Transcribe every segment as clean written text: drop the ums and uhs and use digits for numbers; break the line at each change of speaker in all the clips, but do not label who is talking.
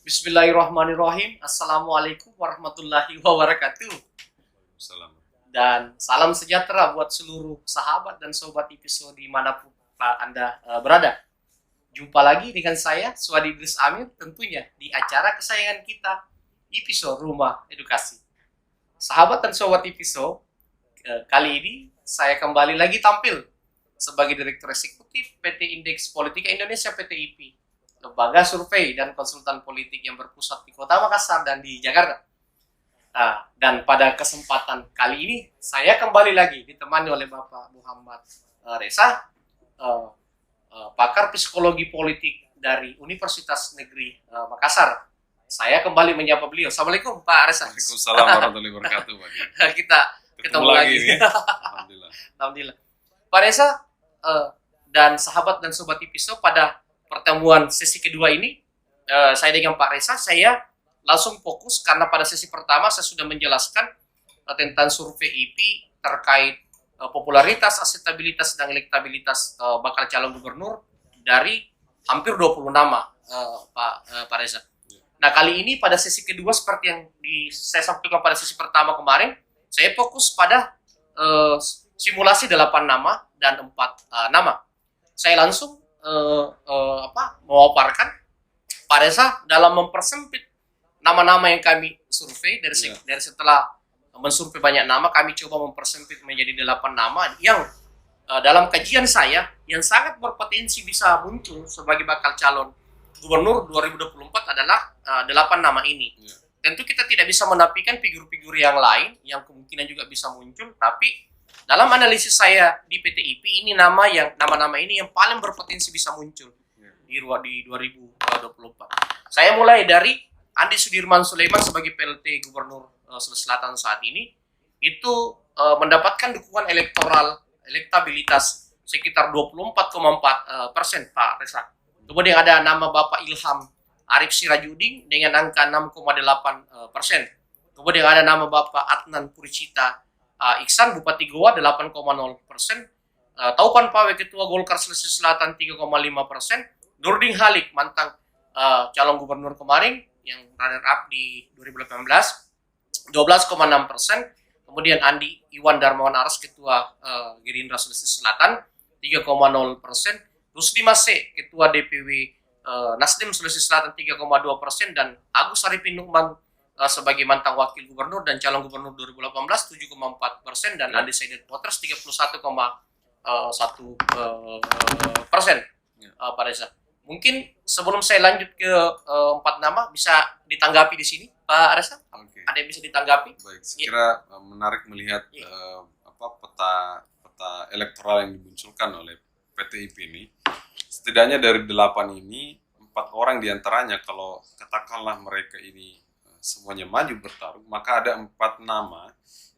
Bismillahirrahmanirrahim. Assalamualaikum warahmatullahi wabarakatuh.
Salam.
Dan salam sejahtera buat seluruh sahabat dan sobat episode dimanapun Anda berada. Jumpa lagi dengan saya, Suadi Idris Amir, tentunya di acara kesayangan kita, episode Rumah Edukasi. Sahabat dan sobat episode, kali ini saya kembali lagi tampil sebagai Direktur Eksekutif PT Indeks Politika Indonesia (PTIP), lembaga survei dan konsultan politik yang berpusat di Kota Makassar dan di Jakarta. Nah, dan pada kesempatan kali ini saya kembali lagi ditemani oleh Bapak Muhammad Reza, pakar psikologi politik dari Universitas Negeri Makassar. Saya kembali menyapa beliau. Assalamualaikum Pak Reza.
Waalaikumsalam warahmatullahi wabarakatuh.
Kita ketemu lagi.
Alhamdulillah.
Alhamdulillah. Pak Reza dan sahabat dan sobat episode, pada pertemuan sesi kedua ini, saya dengan Pak Reza, saya langsung fokus karena pada sesi pertama saya sudah menjelaskan tentang survei IP terkait popularitas, akseptabilitas, dan elektabilitas bakal calon gubernur dari hampir 20 nama, Pak Reza. Nah, kali ini pada sesi kedua seperti yang saya sampaikan pada sesi pertama kemarin, saya fokus pada simulasi 8 nama dan 4 nama. Saya langsung memaparkan Pak Reza dalam mempersempit nama-nama yang kami survei dari setelah mensurvei banyak nama, kami coba mempersempit menjadi 8 nama yang dalam kajian saya yang sangat berpotensi bisa muncul sebagai bakal calon gubernur 2024 adalah 8 nama ini. Tentu kita tidak bisa menafikan figur-figur yang lain yang kemungkinan juga bisa muncul, tapi dalam analisis saya di PTIP ini nama-nama ini yang paling berpotensi bisa muncul di 2024. Saya mulai dari Andi Sudirman Sulaiman sebagai PLT Gubernur Sulawesi Selatan saat ini, itu mendapatkan dukungan elektabilitas sekitar 24,4% Pak Reza. Kemudian ada nama Bapak Ilham Arif Sirajudin dengan angka 6,8%. Kemudian ada nama Bapak Adnan Puricita Iksan Bupati Goa 8,0%, Taupan Pawe Ketua Golkar Sulawesi Selatan 3,5%, Nurdin Halik mantan calon gubernur kemarin yang runner up di 2018 12,6%, kemudian Andi Iwan Darmawan Aras Ketua Gerindra Sulawesi Selatan 3,0%, Rusdi Mase Ketua DPW Nasdem Sulawesi Selatan 3,2%, dan Agus Arifin Numan sebagai mantan wakil gubernur dan calon gubernur 2018 7,4%, dan Andi Saidet Poters 31,1%. Pak Reza, mungkin sebelum saya lanjut ke 4 nama, bisa ditanggapi di sini Pak Reza?
Oke.
Ada yang bisa ditanggapi?
Baik, saya kira menarik melihat peta elektoral yang dimunculkan oleh PTIP ini. Setidaknya dari 8 ini, 4 orang diantaranya kalau katakanlah mereka ini semuanya maju bertarung, maka ada 4 nama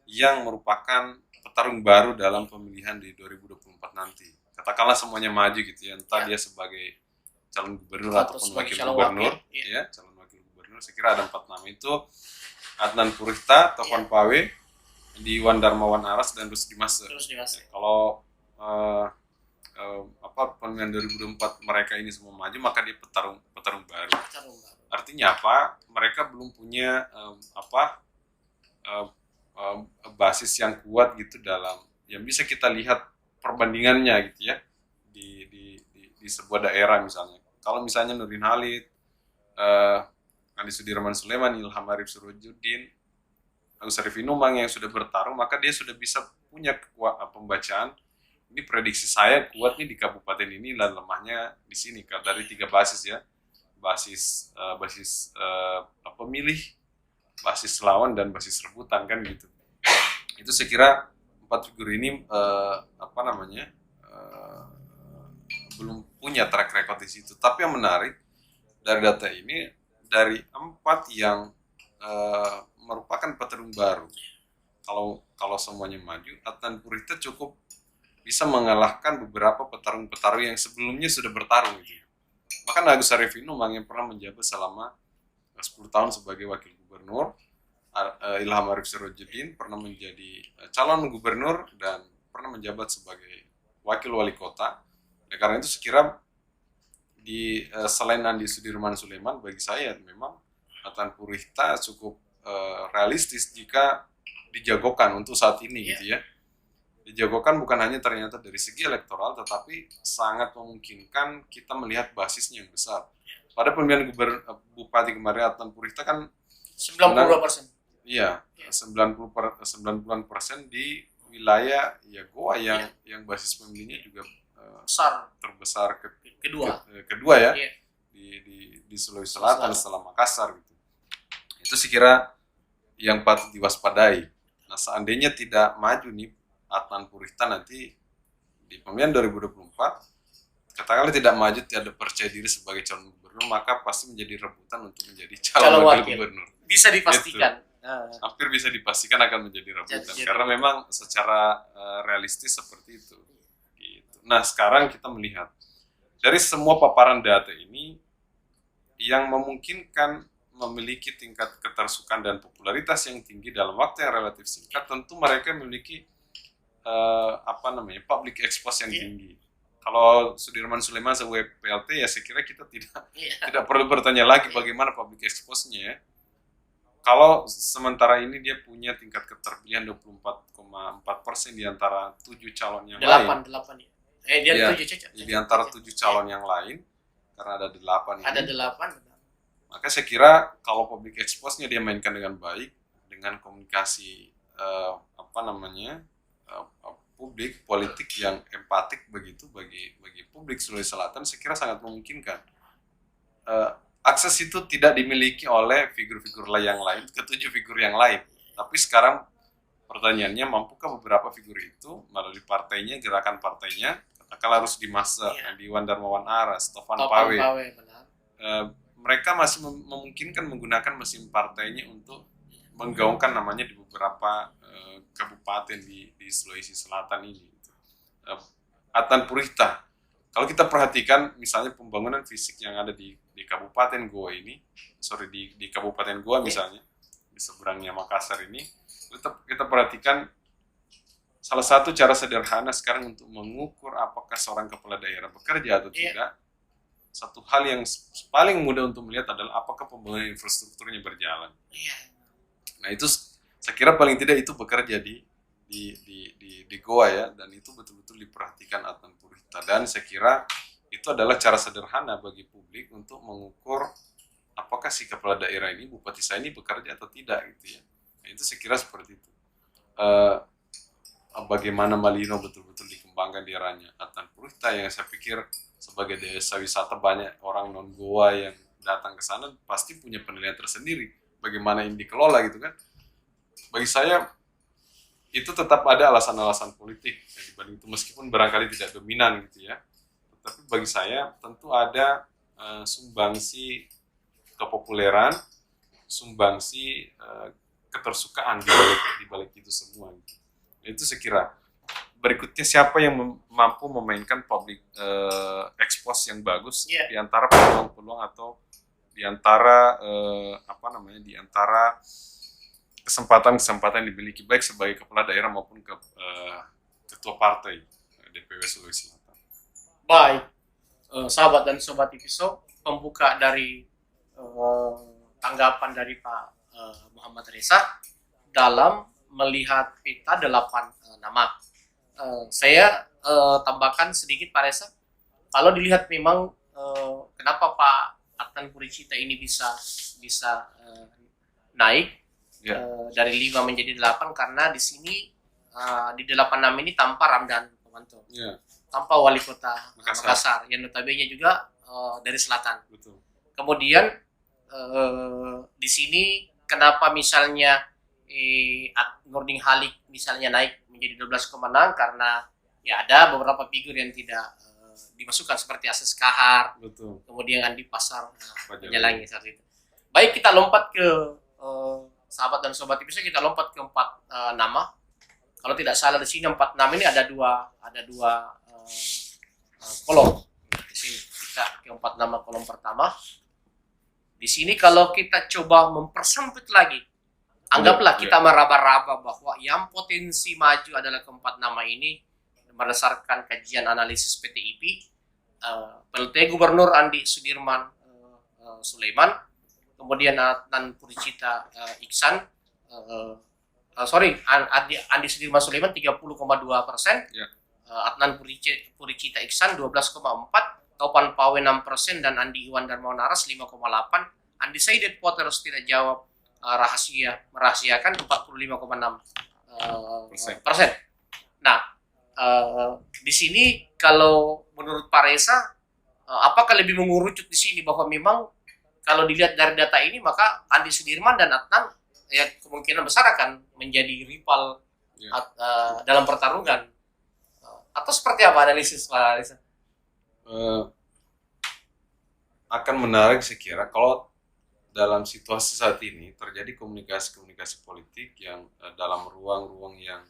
yang merupakan petarung baru dalam pemilihan di 2024 nanti. Katakanlah semuanya maju gitu ya, entah dia sebagai calon gubernur ataupun wakil gubernur, calon wakil gubernur. Saya kira ada 4 nama itu: Adnan Purita, Taufan Pawe, Iwan Darmawan Aras, dan Rusdi Mase. Kalau pemilihan 2024 mereka ini semua maju, maka dia petarung baru. Artinya apa? Mereka belum punya basis yang kuat gitu dalam yang bisa kita lihat perbandingannya gitu ya di sebuah daerah misalnya. Kalau misalnya Nurdin Halid, Andi Sudirman Sulaiman, Ilham Arif Sirajudin, Agus Arifin Numan yang sudah bertarung, maka dia sudah bisa punya pembacaan. Ini prediksi saya kuat nih di kabupaten ini dan lemahnya di sini dari 3 basis ya. Basis pemilih, basis lawan, dan basis rebutan kan gitu. Itu saya kira 4 figur ini belum punya track record di situ. Tapi yang menarik dari data ini, dari 4 yang merupakan petarung baru, kalau semuanya maju, Adnan Purita cukup bisa mengalahkan beberapa petarung-petarung yang sebelumnya sudah bertarung gitu. Bahkan Agus Arifin Numan yang pernah menjabat selama 10 tahun sebagai wakil gubernur, Ilham Arif Sirajudin pernah menjadi calon gubernur dan pernah menjabat sebagai wakil wali kota. Karena itu sekira selain Andi Sudirman Sulaiman, bagi saya memang Adnan Purihta cukup realistis jika dijagokan untuk saat ini gitu ya. Dijagokan bukan hanya ternyata dari segi elektoral, tetapi sangat memungkinkan kita melihat basisnya yang besar. Pada pemilihan bupati kemarin Adnan Purihta kan
92%.
Iya, 90% di wilayah ya Goa yang basis pemilihnya juga
Besar.
terbesar
Kedua
ya
Iya.
di Sulawesi Selatan setelah Makassar gitu. Itu saya kira yang patut diwaspadai. Nah, seandainya tidak maju nih Adnan Purihta nanti di pemilihan 2024, katakanlah tidak maju, tidak percaya diri sebagai calon gubernur, maka pasti menjadi rebutan untuk menjadi calon wakil gubernur.
Bisa dipastikan.
Hampir bisa dipastikan akan menjadi rebutan karena memang secara realistis seperti itu. Gitu. Nah, sekarang kita melihat dari semua paparan data ini yang memungkinkan memiliki tingkat ketersukaan dan popularitas yang tinggi dalam waktu yang relatif singkat, tentu mereka memiliki public expose yang tinggi. Kalau Sudirman Sulaiman sebagai PLT ya saya kira kita tidak perlu bertanya lagi bagaimana public expose-nya ya. Kalau sementara ini dia punya tingkat keterpilihan 24,4% di antara 7 calon yang lain.
8 ya.
Di antara 7 calon yang lain, karena ada 8
Ada 8.
Maka saya kira kalau public expose-nya dia mainkan dengan baik, dengan komunikasi publik, politik yang empatik begitu bagi publik Sulawesi Selatan, saya kira sangat memungkinkan. Akses itu tidak dimiliki oleh figur-figur yang lain, ketujuh figur yang lain. Tapi sekarang pertanyaannya, mampukah beberapa figur itu melalui partainya, gerakan partainya, katakanlah harus di Wan Darmawan Aras, Tovan Pawe, mereka masih memungkinkan menggunakan mesin partainya untuk menggaungkan namanya di beberapa kabupaten di Sulawesi Selatan ini. Adnan Purihta, kalau kita perhatikan misalnya pembangunan fisik yang ada di Kabupaten Goa ini, di Kabupaten Goa misalnya, di seberangnya Makassar ini, kita perhatikan salah satu cara sederhana sekarang untuk mengukur apakah seorang kepala daerah bekerja atau tidak, satu hal yang paling mudah untuk melihat adalah apakah pembangunan infrastrukturnya berjalan. Nah itu saya kira paling tidak itu bekerja di Goa ya, dan itu betul-betul diperhatikan Adnan Purihta, dan saya kira itu adalah cara sederhana bagi publik untuk mengukur apakah si kepala daerah ini, bupati saya ini bekerja atau tidak gitu ya. Nah, itu saya kira seperti itu. Bagaimana Malino betul-betul dikembangkan di daerahnya Adnan Purihta, yang saya pikir sebagai desa wisata banyak orang non Goa yang datang ke sana pasti punya penilaian tersendiri bagaimana ini dikelola gitu kan. Bagi saya itu tetap ada alasan-alasan politik dibanding itu, meskipun barangkali tidak dominan gitu ya. Tapi bagi saya tentu ada sumbangsi kepopuleran, sumbangsi ketersukaan di balik itu semua. Itu saya kira. Berikutnya siapa yang mampu memainkan public expose yang bagus di antara peluang-peluang atau di antara di antara kesempatan-kesempatan yang dimiliki baik sebagai kepala daerah maupun ketua partai DPW Sulawesi Selatan.
Baik, sahabat dan sobat Ipiso, pembuka dari tanggapan dari Pak Muhammad Reza dalam melihat peta 8 nama. Saya tambahkan sedikit Pak Reza, kalau dilihat memang kenapa Pak Adnan Purihta ini bisa naik dari 5 menjadi 8, karena di sini di 8 nama ini tanpa Ramdan Pomanto, tanpa wali kota Makassar yang notabene juga dari selatan.
Betul.
Kemudian di sini kenapa misalnya Nurdin Halid misalnya naik menjadi 12,6, karena ya ada beberapa figur yang tidak dimasukkan seperti Ases Kahar,
betul,
kemudian Andi Pasar, Penjalangi seperti itu. Baik, kita lompat ke sahabat dan sobat Ipiso, kita lompat ke 4 nama. Kalau tidak salah di sini 4 nama ini ada dua kolom. Di sini kita ke 4 nama kolom pertama. Di sini kalau kita coba mempersempit lagi, anggaplah kita meraba-raba bahwa yang potensi maju adalah keempat nama ini berdasarkan kajian analisis PTIP. PLT Gubernur Andi Sudirman Sulaiman, kemudian Adnan Puricita Iksan, Andi Sudirman Sulaiman 30,2%,
Ya.
Adnan Puricita Iksan 12,4%, Topan Pawe 6%, dan Andi Iwan Darmawan Aras 5,8%. Undecided voters tidak jawab merahasiakan 45,6%. Persen. Nah, di sini kalau menurut Pak Reza, apakah lebih mengerucut di sini bahwa memang kalau dilihat dari data ini maka Andi Sudirman dan Adnan ya kemungkinan besar akan menjadi rival dalam pertarungan, atau seperti apa analisis Pak Reza?
Akan menarik sekira kalau dalam situasi saat ini terjadi komunikasi politik yang dalam ruang-ruang yang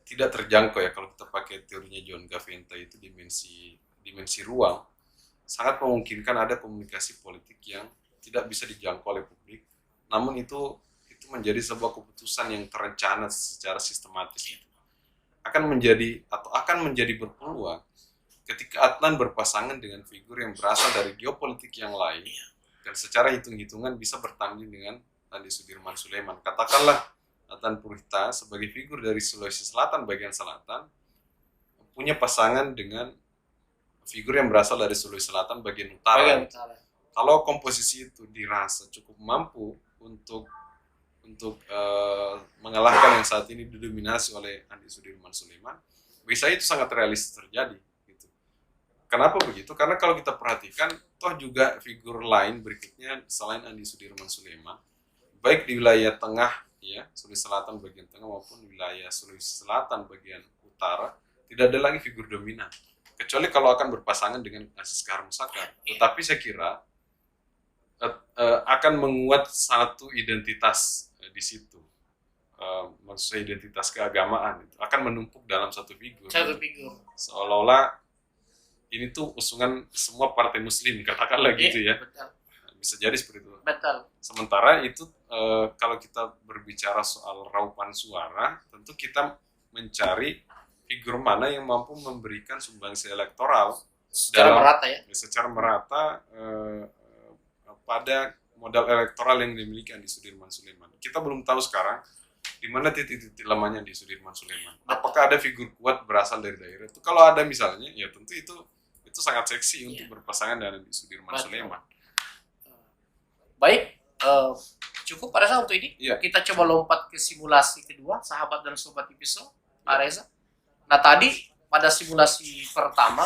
tidak terjangkau, ya kalau kita pakai teorinya John Gaventa itu dimensi ruang, sangat memungkinkan ada komunikasi politik yang tidak bisa dijangkau oleh publik, namun itu menjadi sebuah keputusan yang terencana secara sistematis, akan menjadi berpeluang ketika Adnan berpasangan dengan figur yang berasal dari geopolitik yang lain dan secara hitung-hitungan bisa bertanding dengan Andi Sudirman Sulaiman. Katakanlah Adnan Purita sebagai figur dari Sulawesi Selatan bagian selatan punya pasangan dengan figur yang berasal dari Sulawesi Selatan bagian utara. Kalau komposisi itu dirasa cukup mampu untuk mengalahkan yang saat ini didominasi oleh Andi Sudirman Sulaiman, bisa itu sangat realistis terjadi. Kenapa begitu? Karena kalau kita perhatikan, toh juga figur lain berikutnya selain Andi Sudirman Sulaiman, baik di wilayah tengah, ya Sulawesi Selatan bagian tengah maupun wilayah Sulawesi Selatan bagian utara, tidak ada lagi figur dominan. Kecuali kalau akan berpasangan dengan Aziz Kahar Musakar. Tetapi saya kira akan menguat satu identitas di situ. Maksudnya identitas keagamaan itu akan menumpuk dalam satu figur. Seolah-olah ini tuh usungan semua partai muslim, katakanlah gitu ya.
Betul.
Bisa jadi seperti itu.
Betul.
Sementara itu kalau kita berbicara soal raupan suara, tentu kita mencari figur mana yang mampu memberikan sumbangsi elektoral
secara merata ya.
Secara merata pada modal elektoral yang dimiliki Andi Sudirman Sulaiman. Kita belum tahu sekarang di mana titik-titik lemahnya Andi Sudirman Sulaiman. Apakah ada figur kuat berasal dari daerah itu? Kalau ada misalnya, ya tentu itu sangat seksi untuk berpasangan dengan Andi Sudirman Sulaiman.
Baik, cukup pada saat untuk ini. Kita coba lompat ke simulasi kedua, sahabat dan sobat episode, Pak Reza. Nah tadi pada simulasi pertama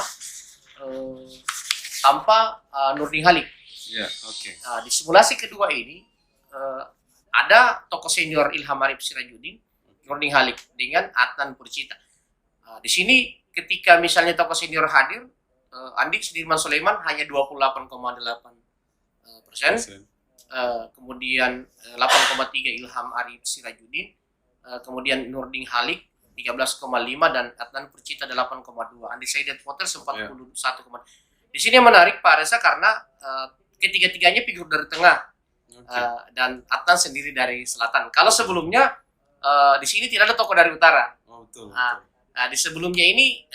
tanpa Nurdin Halid. Nah, di simulasi kedua ini ada tokoh senior Ilham Arif Sirajuddin, Nurdin Halid dengan Adnan Puricita. Di sini ketika misalnya tokoh senior hadir, Andi Sudirman Sulaiman hanya 28,8%, kemudian 8,3 Ilham Arif Sirajuddin, kemudian Nurdin Halid 13,5 dan Adnan Puricita 8,2. Undecided voters 41,2. Di sini yang menarik Pak Reza karena ketiga-tiganya figur dari tengah dan Adnan sendiri dari selatan. Kalau sebelumnya di sini tidak ada tokoh dari utara. Nah, di sebelumnya ini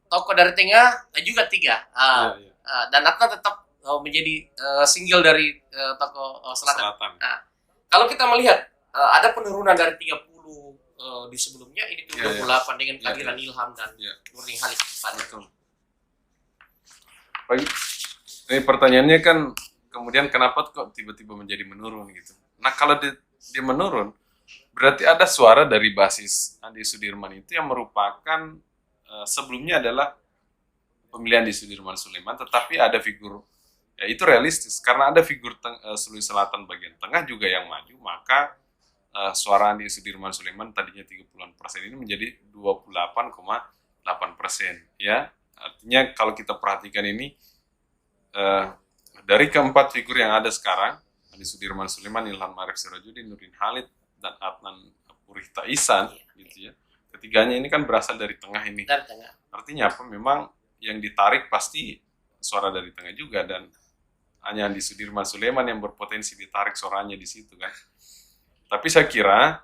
tokoh dari tengah juga 3. Dan Adnan tetap menjadi single dari tokoh selatan. Nah, kalau kita melihat ada penurunan dari 30 di sebelumnya, ini 28 dengan kehadiran Ilham dan Nurdin Halid.
Baik. Ini pertanyaannya kan kemudian kenapa kok tiba-tiba menjadi menurun gitu. Nah kalau dia menurun, berarti ada suara dari basis Andi Sudirman itu yang merupakan sebelumnya adalah pemilihan Andi Sudirman Sulaiman, tetapi ada figur, ya itu realistis karena ada figur Sulawesi Selatan bagian tengah juga yang maju, maka suara Andi Sudirman Sulaiman tadinya 30% ini menjadi 28,8%, ya. Artinya kalau kita perhatikan ini dari keempat figur yang ada sekarang, Andi Sudirman Sulaiman, Ilham Arif Sirajuddin, Nurdin Halid, dan Adnan Puricita Iksan, gitu ya. Ketiganya ini kan berasal dari tengah ini. Artinya apa? Memang yang ditarik pasti suara dari tengah juga, dan hanya Andi Sudirman Sulaiman yang berpotensi ditarik suaranya di situ kan. Tapi saya kira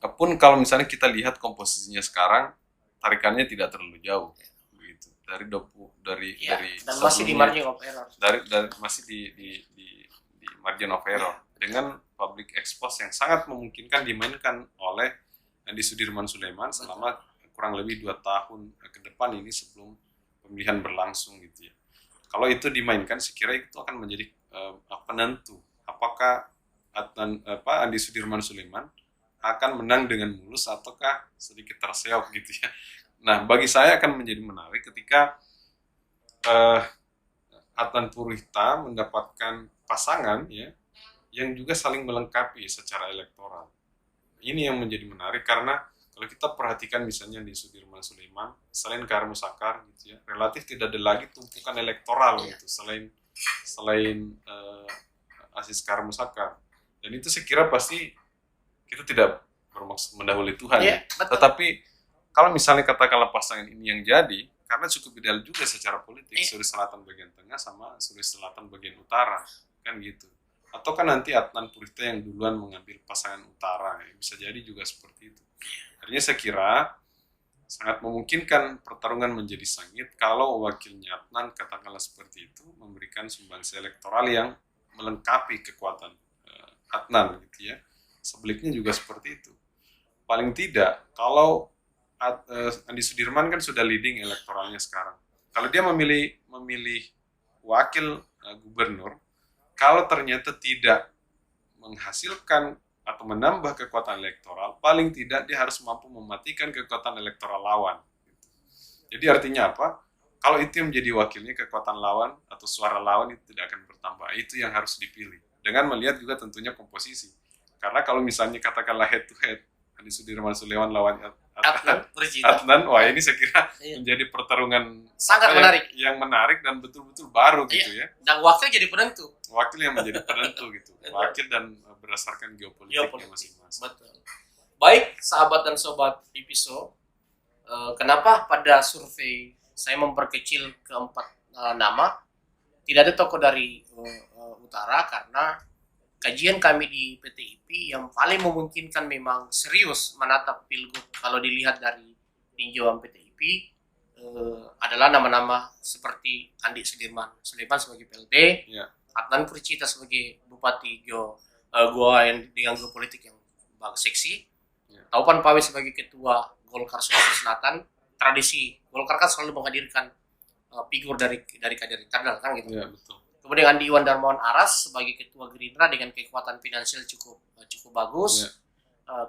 pun kalau misalnya kita lihat komposisinya sekarang, tarikannya tidak terlalu jauh. dari 20 dari
Ya,
dari
dan masih di
sebelumnya,
margin of error.
dari masih di margin of error dengan public expose yang sangat memungkinkan dimainkan oleh Andi Sudirman Sulaiman selama kurang lebih 2 tahun ke depan ini sebelum pemilihan berlangsung gitu ya. Kalau itu dimainkan, sekira itu akan menjadi penentu apakah Andi Sudirman Sulaiman akan menang dengan mulus ataukah sedikit terseok gitu ya. Nah, bagi saya akan menjadi menarik ketika Adnan Purihta mendapatkan pasangan ya yang juga saling melengkapi secara elektoral. Ini yang menjadi menarik karena kalau kita perhatikan misalnya di Sudirman Sulaiman, selain Kaharul Musakar gitu ya, relatif tidak ada lagi tumpukan elektoral gitu selain Aziz Kaharul Musakar. Dan itu saya kira pasti kita tidak bermaksud mendahului Tuhan ya. Tetapi kalau misalnya katakanlah pasangan ini yang jadi, karena cukup ideal juga secara politik, Sulawesi Selatan bagian tengah sama Sulawesi Selatan bagian utara, kan gitu. Atau kan nanti Adnan Purihta yang duluan mengambil pasangan utara, ya. Bisa jadi juga seperti itu. Artinya saya kira sangat memungkinkan pertarungan menjadi sengit kalau wakilnya Adnan katakanlah seperti itu memberikan sumbangsi elektoral yang melengkapi kekuatan Adnan gitu ya. Sebaliknya juga seperti itu. Paling tidak kalau Andi Sudirman kan sudah leading elektoralnya sekarang. Kalau dia memilih wakil gubernur, kalau ternyata tidak menghasilkan atau menambah kekuatan elektoral, paling tidak dia harus mampu mematikan kekuatan elektoral lawan. Jadi artinya apa? Kalau itu yang menjadi wakilnya, kekuatan lawan atau suara lawan itu tidak akan bertambah. Itu yang harus dipilih. Dengan melihat juga tentunya komposisi. Karena kalau misalnya katakanlah head to head, Andi Sudirman Sulaiman lawan Adnan, wah ini saya kira menjadi pertarungan
sangat menarik,
yang menarik dan betul-betul baru gitu ya.
Dan wakil jadi penentu.
Wakil yang menjadi penentu gitu. Wakil dan berdasarkan geopolitiknya masing-masing.
Betul. Baik, sahabat dan sobat Pipiso, kenapa pada survei saya memperkecil ke 4 nama, tidak ada tokoh dari utara karena kajian kami di PTIP yang paling memungkinkan memang serius menatap pilgub kalau dilihat dari tinjauan PTIP adalah nama-nama seperti Andi Sudirman Sulaiman sebagai PLT, Adnan Purihta sebagai Bupati Goa yang dengan geopolitik yang bagus seksi, Taupan Pawe sebagai Ketua Golkar Sulawesi Selatan. Tradisi Golkar kan selalu menghadirkan figur dari kader internal kan gitu.
Ya, betul.
Kemudian Andi Iwan Darmawan Aras sebagai Ketua Gerindra dengan kekuatan finansial cukup bagus.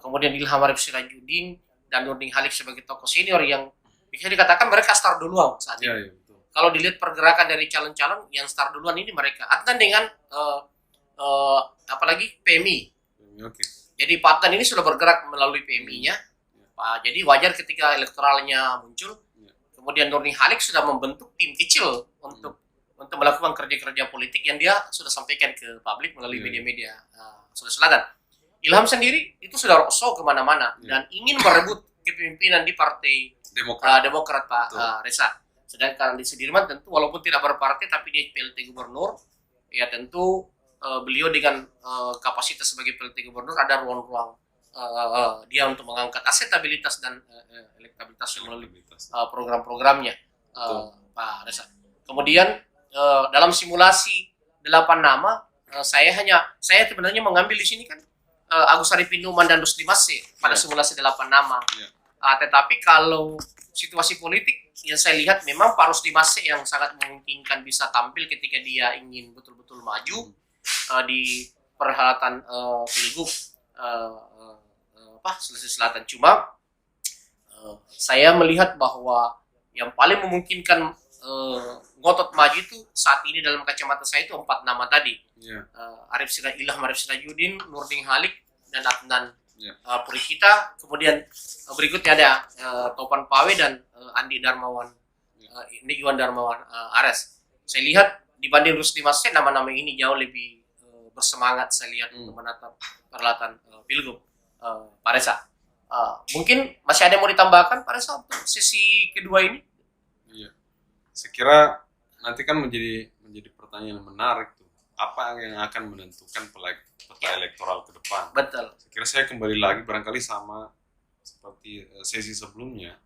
Kemudian Ilham Arif Sirajuddin dan Nurdin Halid sebagai tokoh senior yang bisa dikatakan mereka start duluan saat ini.
Ya, betul.
Kalau dilihat pergerakan dari calon-calon yang start duluan ini mereka. Adnan dengan apalagi PMI.
Okay.
Jadi Pak Adnan ini sudah bergerak melalui PMI-nya. Jadi wajar ketika elektoralnya muncul. Kemudian Nurdin Halid sudah membentuk tim kecil untuk melakukan kerja-kerja politik yang dia sudah sampaikan ke publik melalui media-media Sulawesi Selatan. Ilham sendiri itu sudah roadshow kemana-mana dan ingin merebut kepemimpinan di Partai Demokrat Pak Reza. Sedangkan di Sudirman tentu walaupun tidak berpartai tapi dia PLT Gubernur, ya tentu beliau dengan kapasitas sebagai PLT Gubernur ada ruang-ruang dia untuk mengangkat asetabilitas dan elektabilitas melalui program-programnya Pak Reza. Kemudian dalam simulasi 8 nama, saya sebenarnya mengambil di sini kan Agus Harimurti Numan dan Rusdi Masih pada simulasi 8 nama. Tetapi kalau situasi politik yang saya lihat memang Pak Rusdi Masih yang sangat memungkinkan bisa tampil ketika dia ingin betul-betul maju di perhelatan pilgub Sulawesi Selatan. Cuma saya melihat bahwa yang paling memungkinkan ngotot maju itu saat ini dalam kacamata saya itu 4 nama tadi. Ilham Arif Sirajuddin, Nurdin Halid dan Adnan Purihta. Kemudian berikutnya ada Taupan Pawe dan Andi Iwan Darmawan Aras. Saya lihat dibanding Rusdi Masih nama-nama ini jauh lebih bersemangat saya lihat untuk menatap perhelatan pilgub Pak Reza. Mungkin masih ada yang mau ditambahkan Pak Reza untuk sesi kedua ini?
Saya kira nanti kan menjadi pertanyaan yang menarik tuh. Apa yang akan menentukan peta elektoral ke depan?
Betul.
Saya kira saya kembali lagi barangkali sama seperti sesi sebelumnya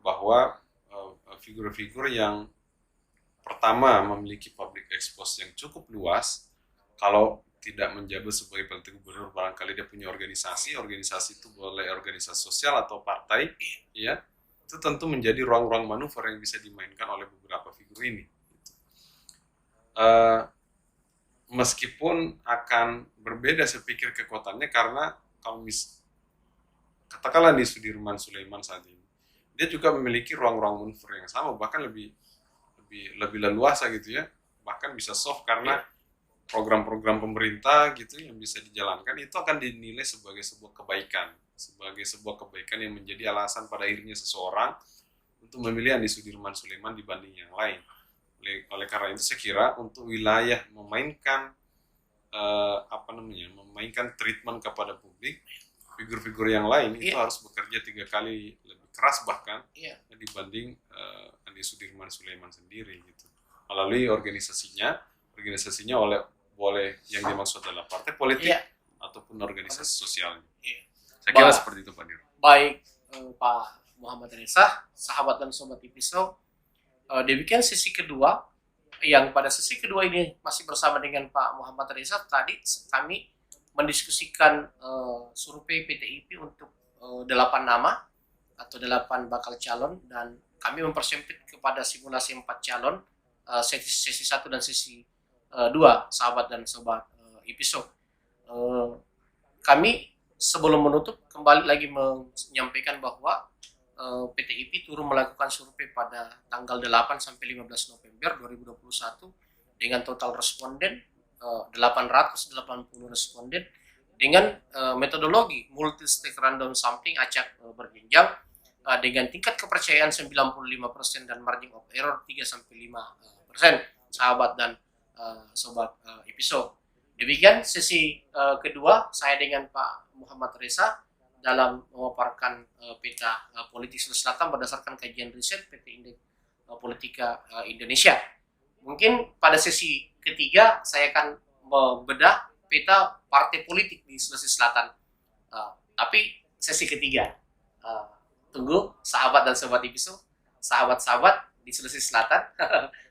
bahwa figur-figur yang pertama memiliki public expose yang cukup luas. Kalau tidak menjabat sebagai PLT gubernur, barangkali dia punya organisasi itu boleh organisasi sosial atau partai, ya, itu tentu menjadi ruang-ruang manuver yang bisa dimainkan oleh beberapa figur ini. Meskipun akan berbeda saya pikir kekuatannya, karena kalau katakanlah di Sudirman Sulaiman saat ini, dia juga memiliki ruang-ruang manuver yang sama, bahkan lebih leluasa gitu ya, bahkan bisa soft karena program-program pemerintah gitu yang bisa dijalankan itu akan dinilai sebagai sebuah kebaikan yang menjadi alasan pada akhirnya seseorang untuk memilih Andi Sudirman Sulaiman dibanding yang lain. Oleh karena itu saya kira untuk wilayah memainkan memainkan treatment kepada publik, figur-figur yang lain itu harus bekerja 3 kali lebih keras bahkan dibanding Andi Sudirman Sulaiman sendiri gitu. Melalui organisasinya boleh yang dimaksud adalah partai politik ataupun organisasi sosialnya. Saya kira seperti itu Pak Dir.
Baik Pak Muhammad Reza, sahabat dan sobat IPISO, demikian sesi kedua, yang pada sesi kedua ini masih bersama dengan Pak Muhammad Reza. Tadi kami mendiskusikan survei PTIP untuk 8 nama atau 8 bakal calon, dan kami mempersempit kepada simulasi 4 calon, sesi 1 dan sesi 2, sahabat dan sobat IPISO. Kami sebelum menutup kembali lagi menyampaikan bahwa PTIP turun melakukan survei pada tanggal 8 sampai 15 November 2021 dengan total responden 880 responden dengan metodologi multi-stake random sampling acak berjenjang dengan tingkat kepercayaan 95% dan margin of error 3 sampai 5%, sahabat dan sobat IPISO. Demikian sesi kedua saya dengan Pak Muhammad Reza dalam memaparkan peta politik Sulawesi Selatan berdasarkan kajian riset PT Indeks Politika Indonesia. Mungkin pada sesi ketiga saya akan membedah peta partai politik di Sulawesi Selatan. Tapi sesi ketiga, tunggu sahabat dan sobat IPISO, sahabat-sahabat di Sulawesi Selatan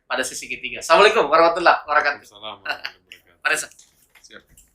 pada sesi ketiga. Assalamualaikum warahmatullahi wabarakatuh.
Assalamualaikum warahmatullahi wabarakatuh.
Pak Reza.
Siap.